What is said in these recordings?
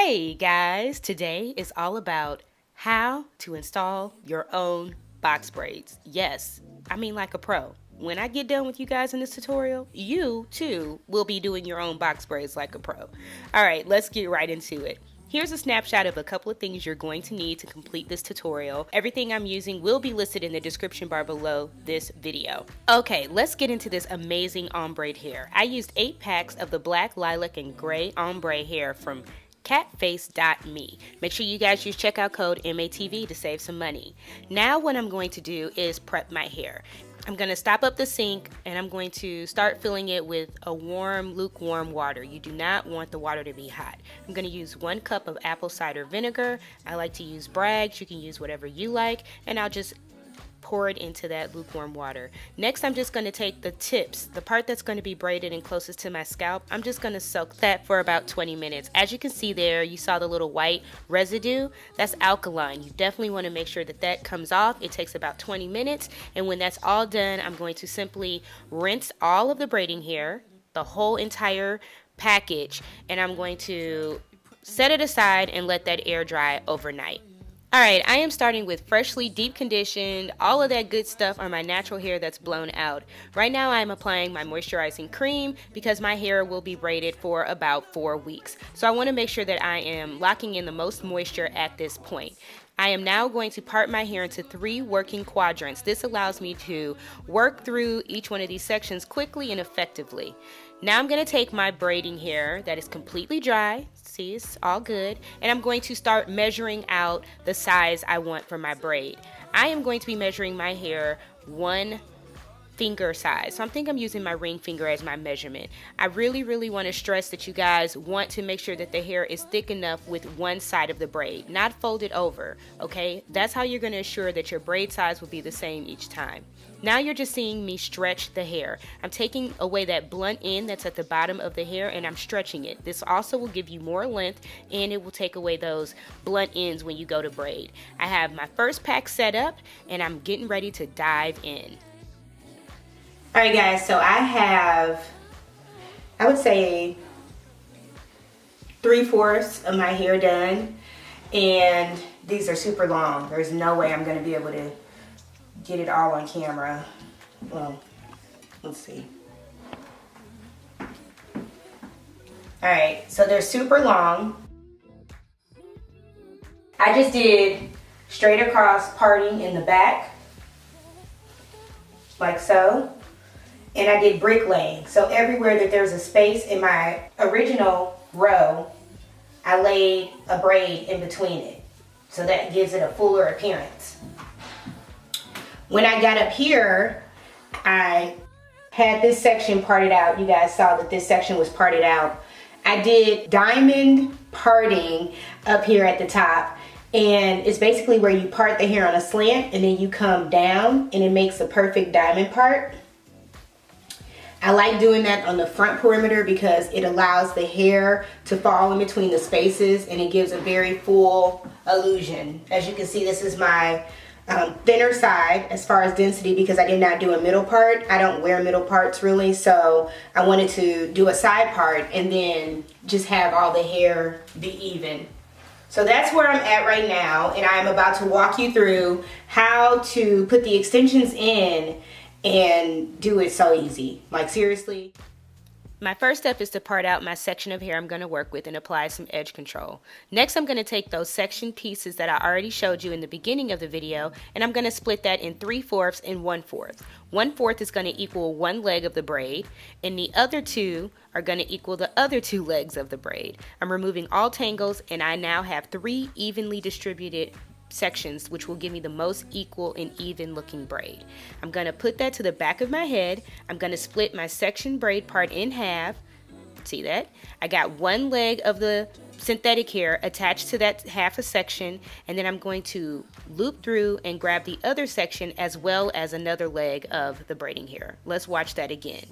Hey guys, today is all about how to install your own box braids. Yes, I mean like a pro. When I get done with you guys in this tutorial, you too will be doing your own box braids like a pro. Alright, let's get right into it. Here's a snapshot of a couple of things you're going to need to complete this tutorial. Everything I'm using will be listed in the description bar below this video. Okay, let's get into this amazing ombre hair. I used 8 packs of the black, lilac, and gray ombre hair from catface.me. Make sure you guys use checkout code MATV to save some money. Now what I'm going to do is prep my hair. I'm going to stop up the sink and I'm going to start filling it with a warm, lukewarm water. You do not want the water to be hot. I'm going to use 1 cup of apple cider vinegar. I like to use Braid. You can use whatever you like, and I'll just pour it into that lukewarm water. Next, I'm just going to take the tips, the part that's going to be braided and closest to my scalp. I'm just going to soak that for about 20 minutes. As you can see there, you saw the little white residue. That's alkaline. You definitely want to make sure that that comes off. It takes about 20 minutes, and when that's all done, I'm going to simply rinse all of the braiding hair, the whole entire package, and I'm going to set it aside and let that air dry overnight. Alright, I am starting with freshly deep conditioned, all of that good stuff on my natural hair that's blown out. Right now I am applying my moisturizing cream because my hair will be braided for about 4 weeks. So I want to make sure that I am locking in the most moisture at this point. I am now going to part my hair into 3 working quadrants. This allows me to work through each one of these sections quickly and effectively. Now I'm going to take my braiding hair that is completely dry, see it's all good, and I'm going to start measuring out the size I want for my braid. I am going to be measuring my hair 1 finger size. So I think I'm using my ring finger as my measurement. I really want to stress that you guys want to make sure that the hair is thick enough with one side of the braid, not folded over, okay? That's how you're going to assure that your braid size will be the same each time. Now you're just seeing me stretch the hair. I'm taking away that blunt end that's at the bottom of the hair and I'm stretching it. This also will give you more length and it will take away those blunt ends when you go to braid. I have my first pack set up and I'm getting ready to dive in. Alright guys, so I have, I would say 3/4 of my hair done, and these are super long. There's no way I'm going to be able to get it all on camera. Well, let's see. Alright, so they're super long. I just did straight across parting in the back, like so. And I did bricklaying. So everywhere that there's a space in my original row, I laid a braid in between it. So that gives it a fuller appearance. When I got up here, I had this section parted out. You guys saw that this section was parted out. I did diamond parting up here at the top. And it's basically where you part the hair on a slant and then you come down and it makes a perfect diamond part. I like doing that on the front perimeter because it allows the hair to fall in between the spaces and it gives a very full illusion. As you can see, this is my thinner side as far as density because I did not do a middle part. I don't wear middle parts really, so I wanted to do a side part and then just have all the hair be even. So that's where I'm at right now, and I'm about to walk you through how to put the extensions in and do it so easy. Like seriously. My first step is to part out my section of hair I'm going to work with and apply some edge control. Next, I'm going to take those section pieces that I already showed you in the beginning of the video, and I'm going to split that in 3/4 and 1/4. 1/4 is going to equal 1 leg of the braid, and the other 2 are going to equal the other 2 legs of the braid. I'm removing all tangles, and I now have 3 evenly distributed sections, which will give me the most equal and even looking braid. I'm going to put that to the back of my head. I'm going to split my section braid part in half. See that? I got 1 leg of the synthetic hair attached to that half a section, and then I'm going to loop through and grab the other section as well as another leg of the braiding hair. Let's watch that again.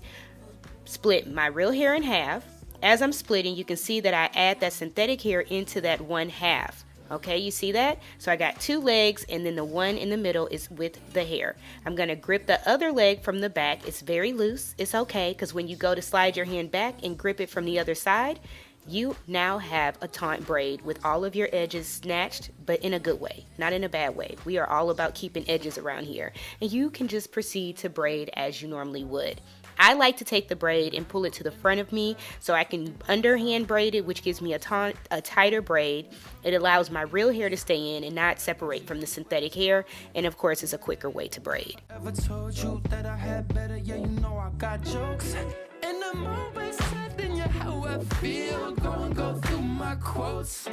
Split my real hair in half. As I'm splitting, you can see that I add that synthetic hair into that 1/2. Okay, you see that? So I got 2 legs and then the one in the middle is with the hair. I'm going to grip the other leg from the back. It's very loose. It's okay because when you go to slide your hand back and grip it from the other side, You now have a taunt braid with all of your edges snatched, but in a good way, not in a bad way. We are all about keeping edges around here. And you can just proceed to braid as you normally would. I like to take the braid and pull it to the front of me so I can underhand braid it, which gives me a tighter braid. It allows my real hair to stay in and not separate from the synthetic hair. And of course, it's a quicker way to braid. Ever told you that I had better? Yeah, you know I got jokes. And I'm always telling you how I feel. Go through my quotes.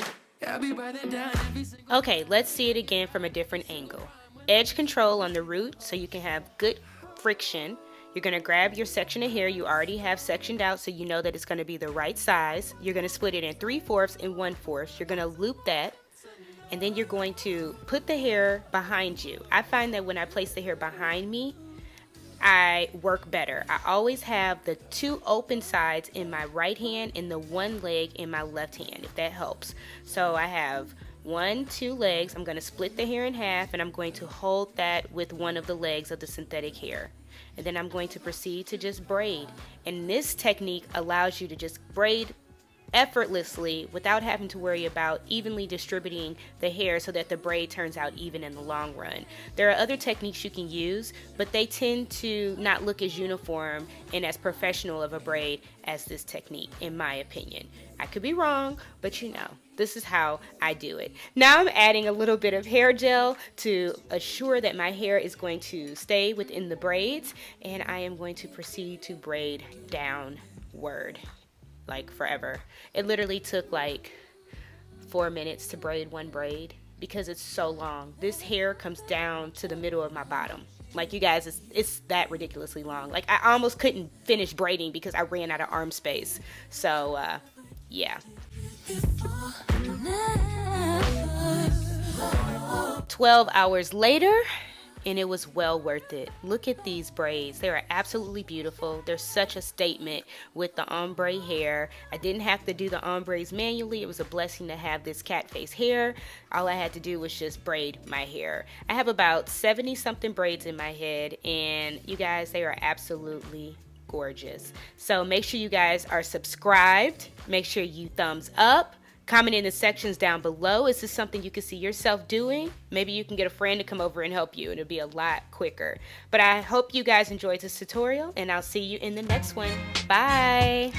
I'll be writing down every single. Okay, let's see it again from a different angle. Edge control on the root so you can have good friction. You're going to grab your section of hair you already have sectioned out so you know that it's going to be the right size. You're going to split it in 3/4 and 1/4. You're going to loop that, and then you're going to put the hair behind you. I find that when I place the hair behind me, I work better. I always have the 2 open sides in my right hand and the 1 leg in my left hand, if that helps. So I have 2 legs. I'm going to split the hair in half, and I'm going to hold that with one of the legs of the synthetic hair. And then I'm going to proceed to just braid. And this technique allows you to just braid effortlessly without having to worry about evenly distributing the hair so that the braid turns out even in the long run. There are other techniques you can use, but they tend to not look as uniform and as professional of a braid as this technique, in my opinion. I could be wrong, but you know, this is how I do it. Now I'm adding a little bit of hair gel to assure that my hair is going to stay within the braids, and I am going to proceed to braid downward. Like forever. It literally took like 4 minutes to braid one braid because it's so long. This hair comes down to the middle of my bottom. Like, you guys, it's that ridiculously long. Like, I almost couldn't finish braiding because I ran out of arm space. So yeah. 12 hours later, and it was well worth it. Look at these braids. They are absolutely beautiful. They're such a statement with the ombre hair. I didn't have to do the ombres manually. It was a blessing to have this cat face hair. All I had to do was just braid my hair. I have about 70 something braids in my head, and you guys, they are absolutely gorgeous. So make sure you guys are subscribed. Make sure you thumbs up. Comment in the sections down below. Is this something you can see yourself doing? Maybe you can get a friend to come over and help you, and it'll be a lot quicker. But I hope you guys enjoyed this tutorial, and I'll see you in the next one. Bye!